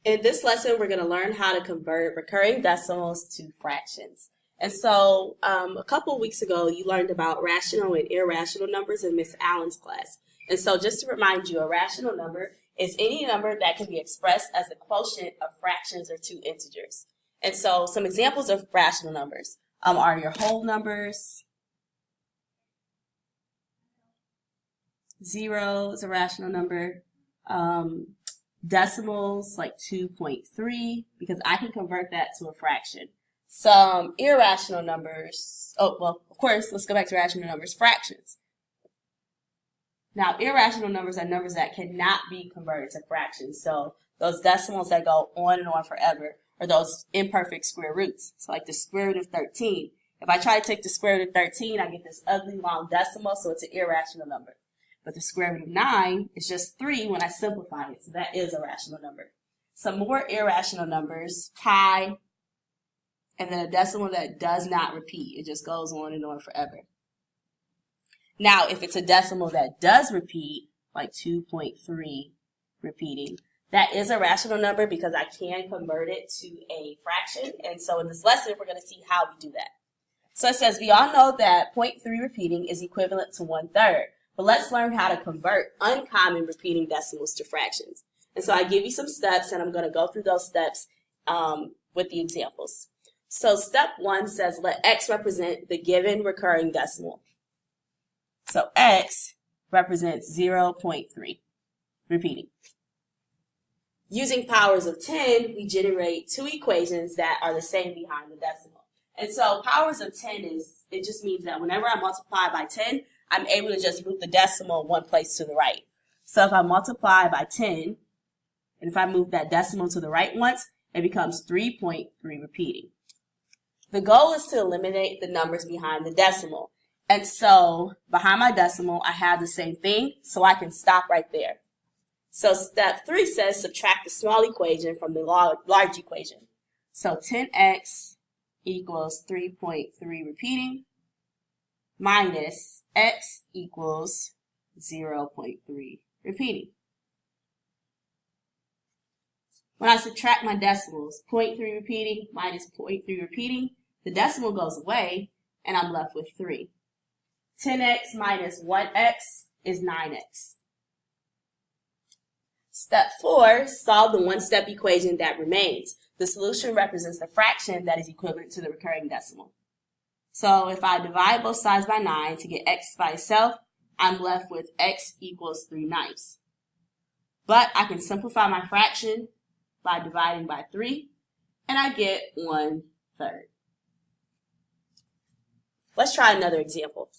In this lesson, we're going to learn how to convert recurring decimals to fractions. And so a couple of weeks ago, you learned about rational and irrational numbers in Miss Allen's class. And so just to remind you, a rational number is any number that can be expressed as a quotient of fractions or two integers. And so some examples of rational numbers are your whole numbers. 0 is a rational number. Decimals like 2.3, because I can convert that to a fraction. Some irrational numbers, of course, let's go back to rational numbers, fractions. Now, irrational numbers are numbers that cannot be converted to fractions. So those decimals that go on and on forever are those imperfect square roots. So like the square root of 13. If I try to take the square root of 13, I get this ugly long decimal, so it's an irrational number. But the square root of 9 is just 3 when I simplify it, so that is a rational number. Some more irrational numbers, pi, and then a decimal that does not repeat. It just goes on and on forever. Now, if it's a decimal that does repeat, like 2.3 repeating, that is a rational number because I can convert it to a fraction. And so in this lesson, we're going to see how we do that. So it says, we all know that 0.3 repeating is equivalent to 1/3. But let's learn how to convert uncommon repeating decimals to fractions. And so I give you some steps, and I'm going to go through those steps with the examples. So step 1 says let x represent the given recurring decimal. So x represents 0.3 repeating. Using powers of 10, we generate two equations that are the same behind the decimal. And so powers of 10 it just means that whenever I multiply by 10, I'm able to just move the decimal one place to the right. So if I multiply by 10, and if I move that decimal to the right once, it becomes 3.3 repeating. The goal is to eliminate the numbers behind the decimal. And so behind my decimal, I have the same thing, so I can stop right there. So step 3 says subtract the small equation from the large equation. So 10x equals 3.3 repeating minus x equals 0.3 repeating. When I subtract my decimals, 0.3 repeating minus 0.3 repeating, the decimal goes away and I'm left with 3. 10x minus 1x is 9x. Step 4, solve the one-step equation that remains. The solution represents the fraction that is equivalent to the recurring decimal. So if I divide both sides by 9 to get x by itself, I'm left with x equals 3/9. But I can simplify my fraction by dividing by 3, and I get 1/3. Let's try another example.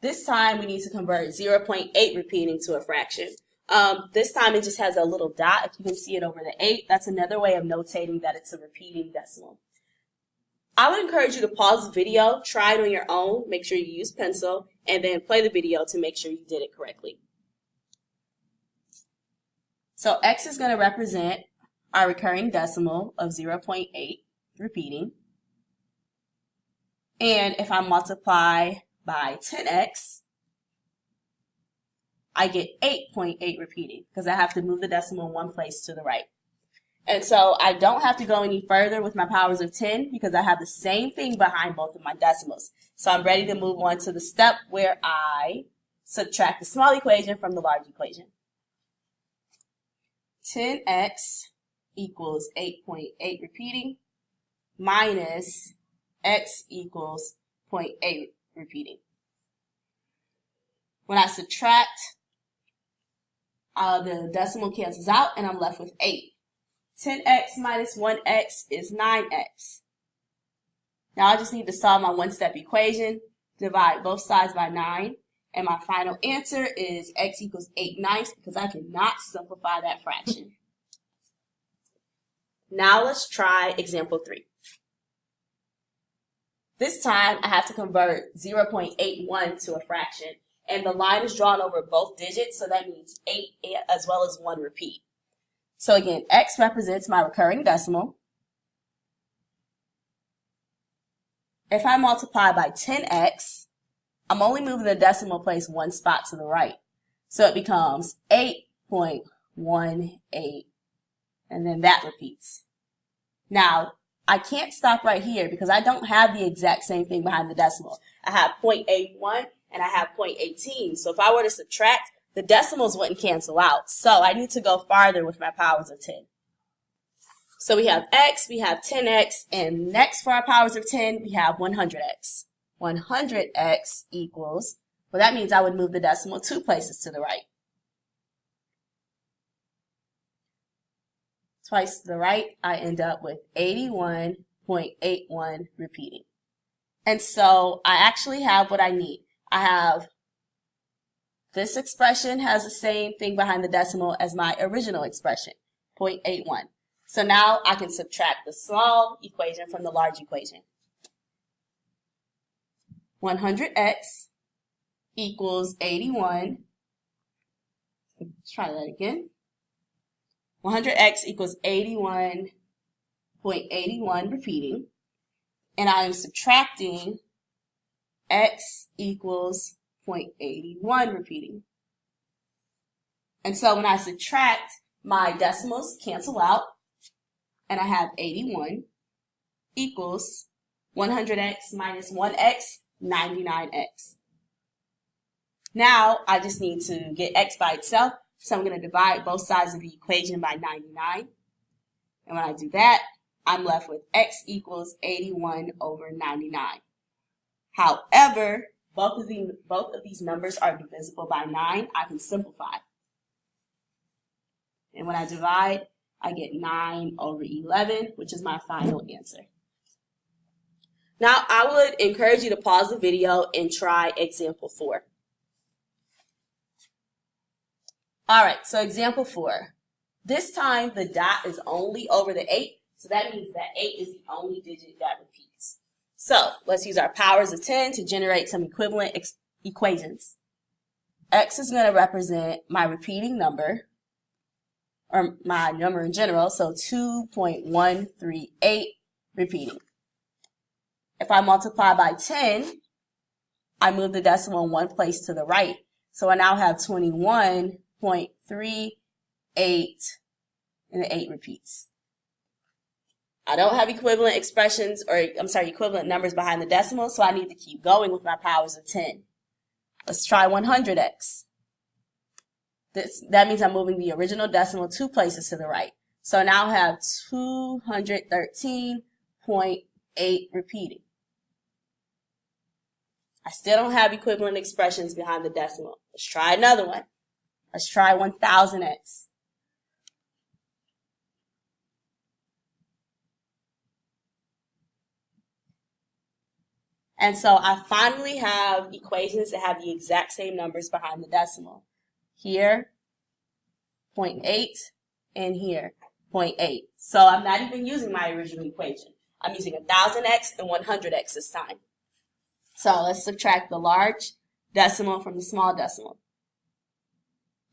This time we need to convert 0.8 repeating to a fraction. This time it just has a little dot. If you can see it over the 8, that's another way of notating that it's a repeating decimal. I would encourage you to pause the video, try it on your own, make sure you use pencil, and then play the video to make sure you did it correctly. So x is going to represent our recurring decimal of 0.8 repeating. And if I multiply by 10x, I get 8.8 repeating because I have to move the decimal one place to the right. And so I don't have to go any further with my powers of 10 because I have the same thing behind both of my decimals. So I'm ready to move on to the step where I subtract the small equation from the large equation. 10x equals 8.8 repeating minus x equals 0.8 repeating. When I subtract, the decimal cancels out and I'm left with 8. 10x minus 1x is 9x. Now I just need to solve my one-step equation, divide both sides by 9, and my final answer is x equals 8/9 because I cannot simplify that fraction. Now let's try example 3. This time I have to convert 0.81 to a fraction, and the line is drawn over both digits, so that means 8 as well as 1 repeat. So again, x represents my recurring decimal. If I multiply by 10x, I'm only moving the decimal place one spot to the right. So it becomes 8.1 0.18. And then that repeats. Now, I can't stop right here because I don't have the exact same thing behind the decimal. I have 0.81 and I have 0.18. So if I were to subtract, the decimals wouldn't cancel out. So I need to go farther with my powers of 10. So we have x, we have 10x, and next for our powers of 10, we have 100x. 100x equals, well, that means I would move the decimal 2 places to the right. Twice to the right, I end up with 81.81 repeating. And so I actually have what I need. I have this expression has the same thing behind the decimal as my original expression, 0.81. So now I can subtract the small equation from the large equation. 100x equals 81. Let's try that again. 100x equals 81.81 repeating. And I am subtracting x equals 0.81 repeating. And so when I subtract, my decimals cancel out. And I have 81 equals 100x minus 1x, 99x. Now I just need to get x by itself. So I'm going to divide both sides of the equation by 99. And when I do that, I'm left with x equals 81 over 99. However, both of these numbers are divisible by 9. I can simplify. And when I divide, I get 9 over 11, which is my final answer. Now, I would encourage you to pause the video and try example 4. All right, so example 4. This time, the dot is only over the 8, so that means that 8 is the only digit that repeats. So let's use our powers of 10 to generate some equivalent equations. X is going to represent my repeating number, or my number in general, so 2.138 repeating. If I multiply by 10, I move the decimal 1 place to the right. So I now have 21.38, and the 8 repeats. I don't have equivalent expressions, equivalent numbers behind the decimal, so I need to keep going with my powers of 10. Let's try 100x. That means I'm moving the original decimal 2 places to the right. So now I have 213.8 repeating. I still don't have equivalent expressions behind the decimal. Let's try another one. Let's try 1000x. And so I finally have equations that have the exact same numbers behind the decimal. Here, 0.8, and here, 0.8. So I'm not even using my original equation. I'm using 1000x and 100x this time. So let's subtract the large decimal from the small decimal.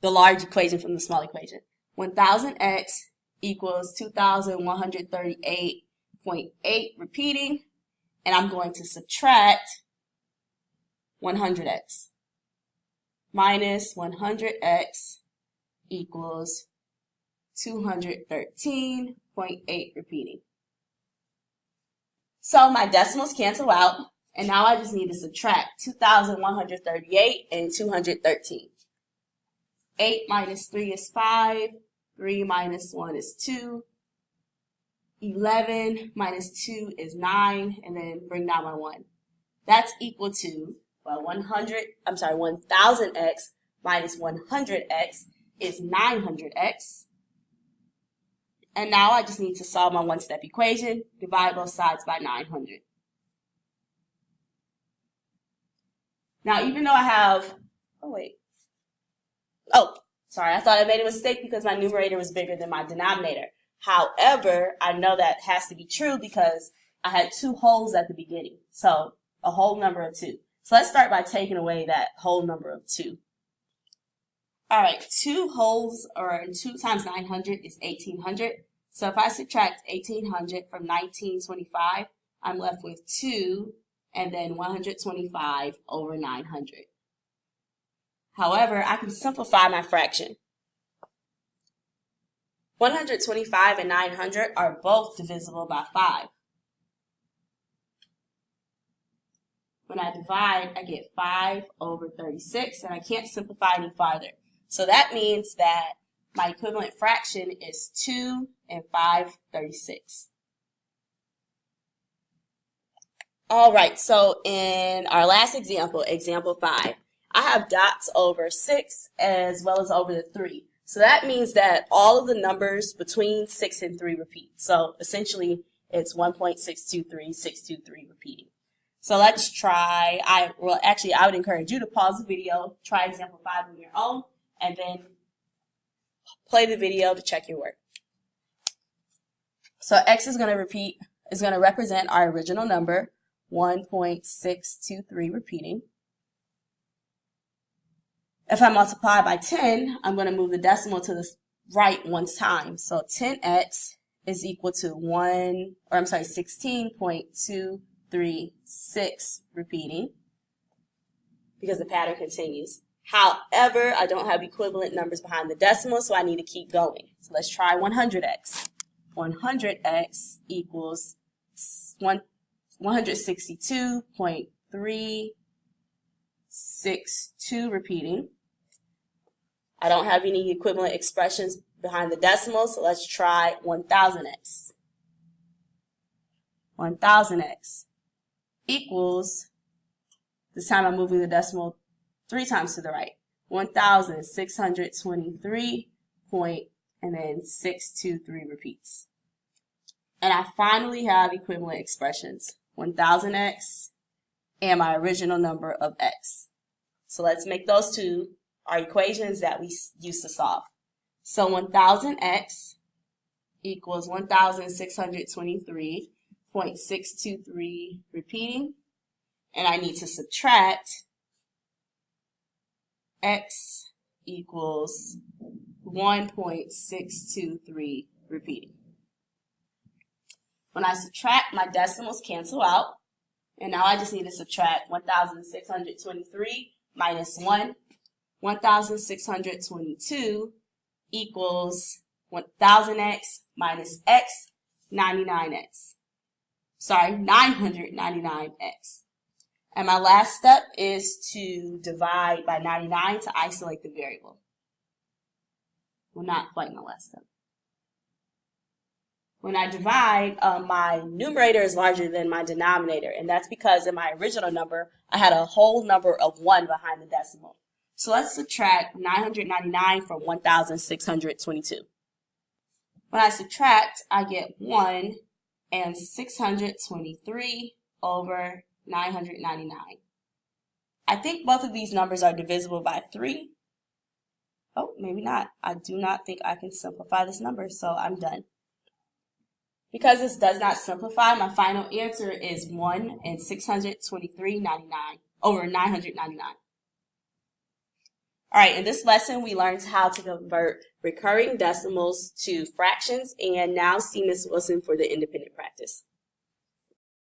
The large equation from the small equation. 1000x equals 2138.8 repeating. And I'm going to subtract 100x. Minus 100x equals 213.8 repeating. So my decimals cancel out, and now I just need to subtract 2,138 and 213. 8 minus 3 is 5, 3 minus 1 is 2, 11 minus 2 is 9, and then bring down my 1. That's equal to, well, 1000x minus 100x is 900x. And now I just need to solve my one-step equation, divide both sides by 900. Now, even though I have, I thought I made a mistake because my numerator was bigger than my denominator. However, I know that has to be true because I had 2 wholes at the beginning. So a whole number of 2. So let's start by taking away that whole number of 2. All right, 2 wholes, or 2 times 900 is 1800. So if I subtract 1800 from 1925, I'm left with 2 and then 125 over 900. However, I can simplify my fraction. 125 and 900 are both divisible by 5. When I divide, I get 5 over 36, and I can't simplify any farther. So that means that my equivalent fraction is 2 and 5/36. All right, so in our last example, example 5, I have dots over 6 as well as over the 3. So that means that all of the numbers between 6 and 3 repeat. So essentially, it's 1.623, repeating. So let's try, I would encourage you to pause the video, try example 5 on your own, and then play the video to check your work. So X is going to represent our original number, 1.623 repeating. If I multiply by 10, I'm going to move the decimal to the right one time. So 10x is equal to 16.236 repeating, because the pattern continues. However, I don't have equivalent numbers behind the decimal, so I need to keep going. So let's try 100x. 100x equals 162.362 repeating. I don't have any equivalent expressions behind the decimal, so let's try 1000x. 1000x equals, this time I'm moving the decimal 3 times to the right, 1,623 and then 623 repeats. And I finally have equivalent expressions, 1000x and my original number of x. So let's make those two our equations that we used to solve. So 1000x equals 1,623.623 repeating, and I need to subtract x equals 1.623 repeating. When I subtract, my decimals cancel out, and now I just need to subtract 1,623 minus 1. 1,622 equals 1,000x minus x, 99x. Sorry, 999x. And my last step is to divide by 99 to isolate the variable. Well, not quite my last step. When I divide, my numerator is larger than my denominator, and that's because in my original number, I had a whole number of 1 behind the decimal. So let's subtract 999 from 1,622. When I subtract, I get 1 and 623 over 999. I think both of these numbers are divisible by 3. Oh, maybe not. I do not think I can simplify this number, so I'm done. Because this does not simplify, my final answer is 1 and 623.99 over 999. All right, in this lesson, we learned how to convert recurring decimals to fractions, and now see Ms. Wilson for the independent practice.